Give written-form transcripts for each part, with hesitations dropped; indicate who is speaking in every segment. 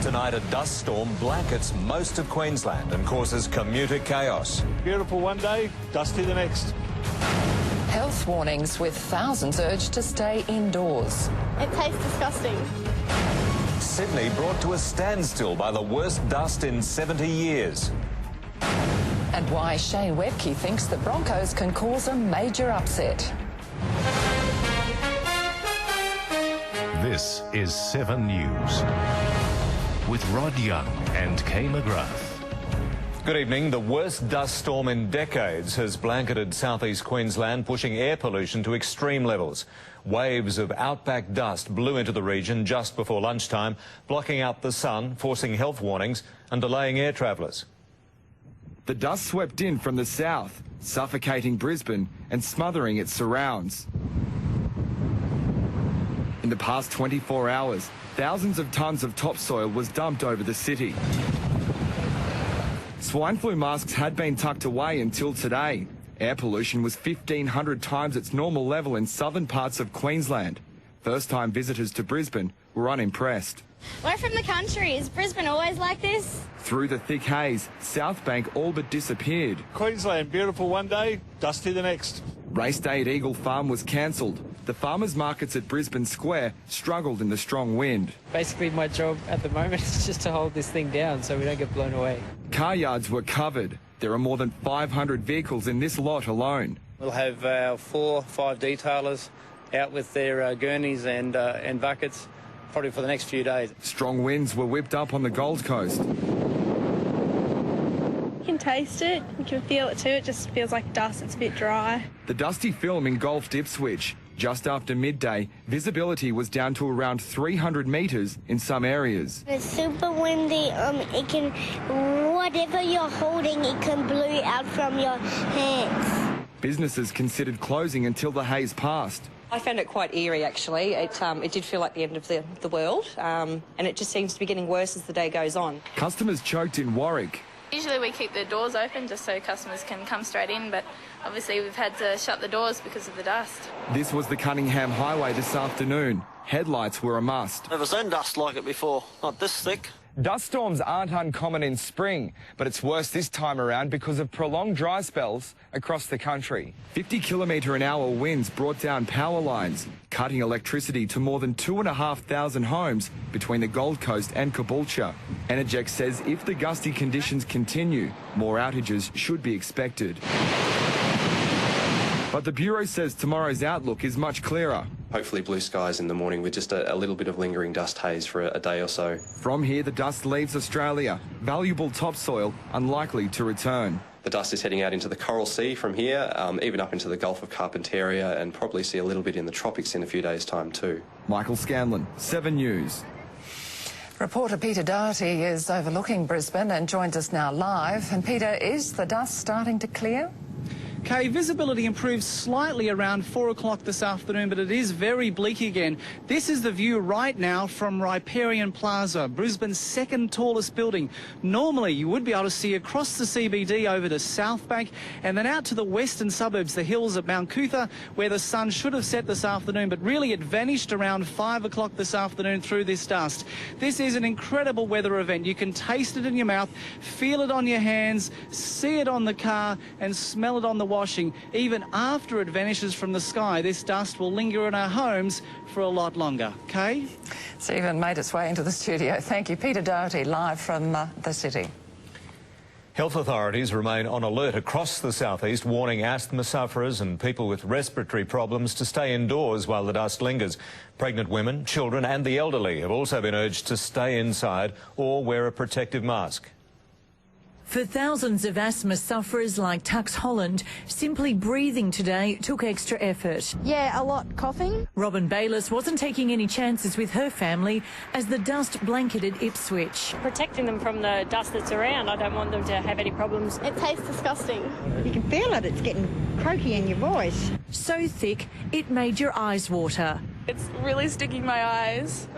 Speaker 1: Tonight, a dust storm blankets most of Queensland and causes commuter chaos.
Speaker 2: Beautiful one day, dusty the next.
Speaker 3: Health warnings with thousands urged to stay indoors.
Speaker 4: It tastes disgusting.
Speaker 1: Sydney brought to a standstill by the worst dust in 70 years.
Speaker 3: And why Shane Webke thinks the Broncos can cause a major upset.
Speaker 5: This is 7 News with Rod Young and Kay McGrath.
Speaker 1: Good evening. The worst dust storm in decades has blanketed southeast Queensland, pushing air pollution to extreme levels. Waves of outback dust blew into the region just before lunchtime, blocking out the sun, forcing health warnings and delaying air travellers.
Speaker 6: The dust swept in from the south, suffocating Brisbane and smothering its surrounds. In the past 24 hours, thousands of tonnes of topsoil was dumped over the city. Swine flu masks had been tucked away until today. Air pollution was 1,500 times its normal level in southern parts of Queensland. First-time visitors to Brisbane were unimpressed.
Speaker 4: We're from the country. Is Brisbane always like this?
Speaker 6: Through the thick haze, South Bank all but disappeared.
Speaker 2: Queensland, beautiful one day, dusty the next.
Speaker 6: Race day at Eagle Farm was cancelled. The farmers' markets at Brisbane Square struggled in the strong wind.
Speaker 7: Basically, my job at the moment is just to hold this thing down so we don't get blown away.
Speaker 6: Car yards were covered. There are more than 500 vehicles in this lot alone.
Speaker 7: We'll have 4 or 5 detailers out with their gurneys and buckets probably for the next few days.
Speaker 6: Strong winds were whipped up on the Gold Coast.
Speaker 4: You can taste it. You can feel it too. It just feels like dust. It's a bit dry.
Speaker 6: The dusty film engulfed Ipswich. Just after midday, visibility was down to around 300 metres in some areas.
Speaker 8: It's super windy. It can, whatever you're holding, it can blow out from your hands.
Speaker 6: Businesses considered closing until the haze passed.
Speaker 9: I found it quite eerie, actually. It did feel like the end of the world, and it just seems to be getting worse as the day goes on.
Speaker 6: Customers choked in Warwick.
Speaker 10: Usually we keep the doors open just so customers can come straight in, but obviously we've had to shut the doors because of the dust.
Speaker 6: This was the Cunningham Highway this afternoon. Headlights were a must.
Speaker 11: Never seen dust like it before, not this thick.
Speaker 6: Dust storms aren't uncommon in spring, but it's worse this time around because of prolonged dry spells across the country. 50-kilometre-an-hour winds brought down power lines, cutting electricity to more than 2,500 homes between the Gold Coast and Caboolture. Energex says if the gusty conditions continue, more outages should be expected. But the Bureau says tomorrow's outlook is much clearer.
Speaker 12: Hopefully blue skies in the morning with just a little bit of lingering dust haze for a day or so.
Speaker 6: From here, the dust leaves Australia. Valuable topsoil unlikely to return.
Speaker 12: The dust is heading out into the Coral Sea from here, even up into the Gulf of Carpentaria, and probably see a little bit in the tropics in a few days' time too.
Speaker 6: Michael Scanlon, 7 News.
Speaker 3: Reporter Peter Doherty is overlooking Brisbane and joins us now live. And Peter, is the dust starting to clear?
Speaker 13: Okay, visibility improves slightly around 4 o'clock this afternoon, but it is very bleak again. This is the view right now from Riparian Plaza, Brisbane's second tallest building. Normally, you would be able to see across the CBD over to South Bank and then out to the western suburbs, the hills of Mount Cootha, where the sun should have set this afternoon, but really it vanished around 5 o'clock this afternoon through this dust. This is an incredible weather event. You can taste it in your mouth, feel it on your hands, see it on the car and smell it on the washing. Even after it vanishes from the sky, this dust will linger in our homes for a lot longer. Kay?
Speaker 3: Stephen made its way into the studio. Thank you. Peter Doherty, live from the city.
Speaker 1: Health authorities remain on alert across the southeast, warning asthma sufferers and people with respiratory problems to stay indoors while the dust lingers. Pregnant women, children and the elderly have also been urged to stay inside or wear a protective mask.
Speaker 14: For thousands of asthma sufferers like Tux Holland, simply breathing today took extra effort.
Speaker 4: Yeah, a lot coughing.
Speaker 14: Robin Bayliss wasn't taking any chances with her family as the dust blanketed Ipswich.
Speaker 15: Protecting them from the dust that's around, I don't want them to have any problems.
Speaker 4: It tastes disgusting.
Speaker 16: You can feel it, it's getting croaky in your voice.
Speaker 14: So thick, it made your eyes water.
Speaker 10: It's really sticking my eyes.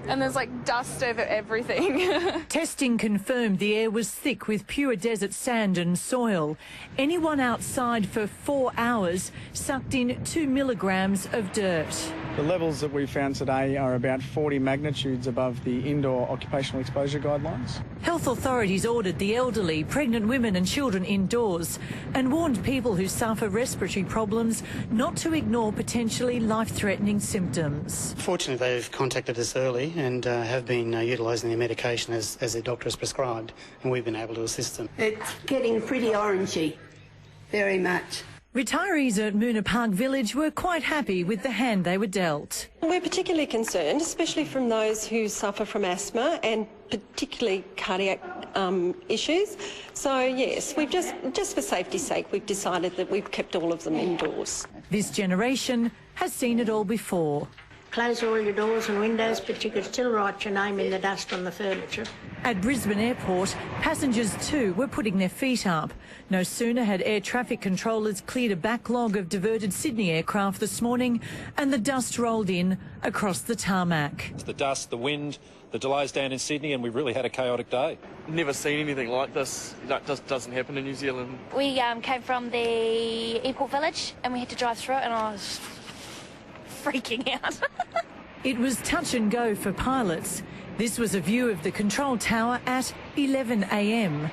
Speaker 10: And there's like dust over everything.
Speaker 14: Testing confirmed the air was thick with pure desert sand and soil. Anyone outside for 4 hours sucked in 2 milligrams of dirt.
Speaker 17: The levels that we found today are about 40 magnitudes above the indoor occupational exposure guidelines.
Speaker 14: Health authorities ordered the elderly, pregnant women and children indoors and warned people who suffer respiratory problems not to ignore potentially life-threatening symptoms.
Speaker 18: Fortunately, they've contacted us early and have been utilising their medication as their doctor has prescribed, and we've been able to assist them.
Speaker 19: It's getting pretty orangey, very much.
Speaker 14: Retirees at Moona Park Village were quite happy with the hand they were dealt.
Speaker 20: We're particularly concerned, especially from those who suffer from asthma and particularly cardiac issues. So yes, we've just for safety's sake, we've decided that we've kept all of them indoors.
Speaker 14: This generation has seen it all before.
Speaker 19: Close all your doors and windows, but you could still write your name in the dust on the furniture.
Speaker 14: At Brisbane Airport, passengers too were putting their feet up. No sooner had air traffic controllers cleared a backlog of diverted Sydney aircraft this morning and the dust rolled in across the tarmac.
Speaker 21: The dust, the wind, the delays down in Sydney, and we've really had a chaotic day.
Speaker 22: Never seen anything like this. That just doesn't happen in New Zealand.
Speaker 23: We came from the airport village and we had to drive through it, and I was freaking out.
Speaker 14: It was touch and go for pilots. This was a view of the control tower at 11 a.m.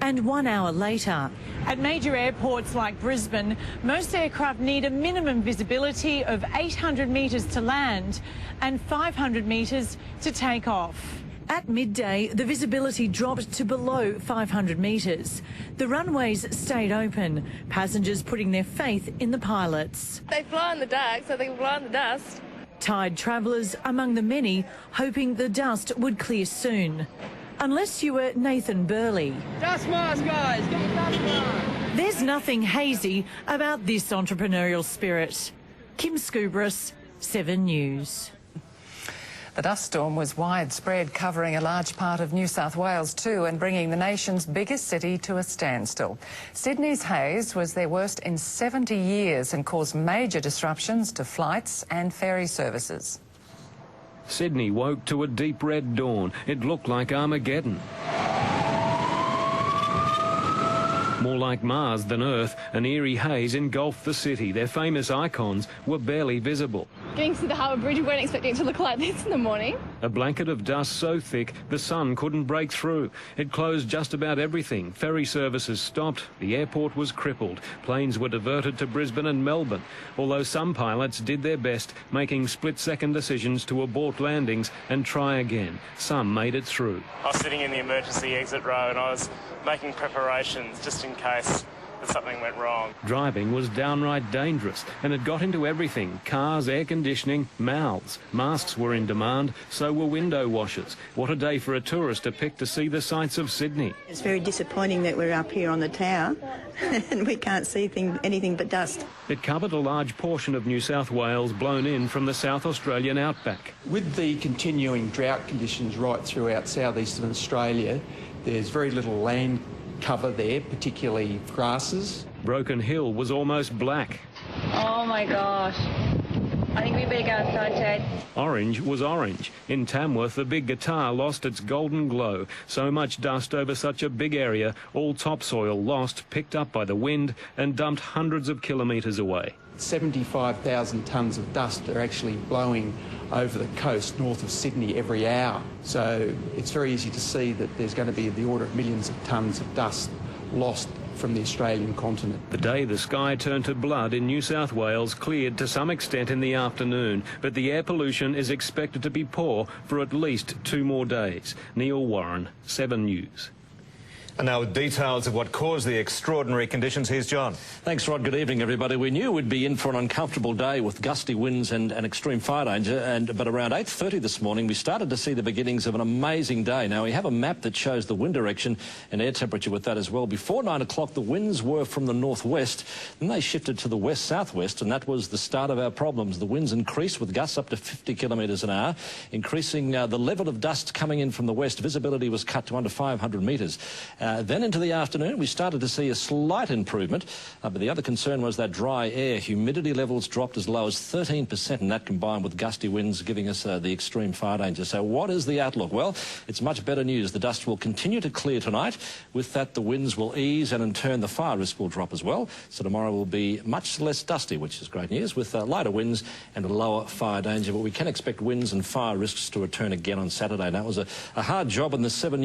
Speaker 14: And 1 hour later. At major airports like Brisbane, most aircraft need a minimum visibility of 800 metres to land and 500 metres to take off. At midday, the visibility dropped to below 500 metres. The runways stayed open, passengers putting their faith in the pilots.
Speaker 4: They fly in the dark, so they can fly in the dust.
Speaker 14: Tired travellers among the many hoping the dust would clear soon. Unless you were Nathan Burley.
Speaker 22: Dust mask, guys! Get the dust mask!
Speaker 14: There's nothing hazy about this entrepreneurial spirit. Kim Scubris, 7 News.
Speaker 3: The dust storm was widespread, covering a large part of New South Wales too and bringing the nation's biggest city to a standstill. Sydney's haze was their worst in 70 years and caused major disruptions to flights and ferry services.
Speaker 24: Sydney woke to a deep red dawn. It looked like Armageddon. More like Mars than Earth, an eerie haze engulfed the city. Their famous icons were barely visible.
Speaker 4: Getting to the Harbour Bridge, we weren't expecting it to look like this in the morning.
Speaker 24: A blanket of dust so thick the sun couldn't break through. It closed just about everything. Ferry services stopped. The airport was crippled. Planes were diverted to Brisbane and Melbourne. Although some pilots did their best, making split-second decisions to abort landings and try again. Some made it through.
Speaker 25: I was sitting in the emergency exit row and I was making preparations just in case that something went wrong.
Speaker 24: Driving was downright dangerous and it got into everything. Cars, air conditioning, mouths. Masks were in demand, so were window washers. What a day for a tourist to pick to see the sights of Sydney.
Speaker 16: It's very disappointing that we're up here on the tower and we can't see anything but dust.
Speaker 24: It covered a large portion of New South Wales, blown in from the South Australian outback.
Speaker 26: With the continuing drought conditions right throughout southeastern Australia, there's very little land cover there, particularly grasses.
Speaker 24: Broken Hill was almost black.
Speaker 27: Oh my gosh. I think we better go outside, Ted.
Speaker 24: Orange was orange. In Tamworth, the big guitar lost its golden glow. So much dust over such a big area, all topsoil lost, picked up by the wind and dumped hundreds of kilometres away.
Speaker 26: 75,000 tonnes of dust are actually blowing over the coast north of Sydney every hour. So it's very easy to see that there's going to be the order of millions of tonnes of dust lost from the Australian continent.
Speaker 24: The day the sky turned to blood in New South Wales cleared to some extent in the afternoon, but the air pollution is expected to be poor for at least 2 more days. Neil Warren, 7 News.
Speaker 1: And now with details of what caused the extraordinary conditions, here's John.
Speaker 28: Thanks, Rod. Good evening, everybody. We knew we'd be in for an uncomfortable day with gusty winds and extreme fire danger, but around 8:30 this morning we started to see the beginnings of an amazing day. Now, we have a map that shows the wind direction and air temperature with that as well. Before 9 o'clock, the winds were from the northwest, then they shifted to the west-southwest, and that was the start of our problems. The winds increased with gusts up to 50 kilometres an hour, increasing the level of dust coming in from the west. Visibility was cut to under 500 metres. Then into the afternoon, we started to see a slight improvement, but the other concern was that dry air. Humidity levels dropped as low as 13%, and that combined with gusty winds giving us the extreme fire danger. So what is the outlook? Well, it's much better news. The dust will continue to clear tonight. With that, the winds will ease, and in turn, the fire risk will drop as well. So tomorrow will be much less dusty, which is great news, with lighter winds and a lower fire danger. But we can expect winds and fire risks to return again on Saturday. Now, it was a hard job in the 7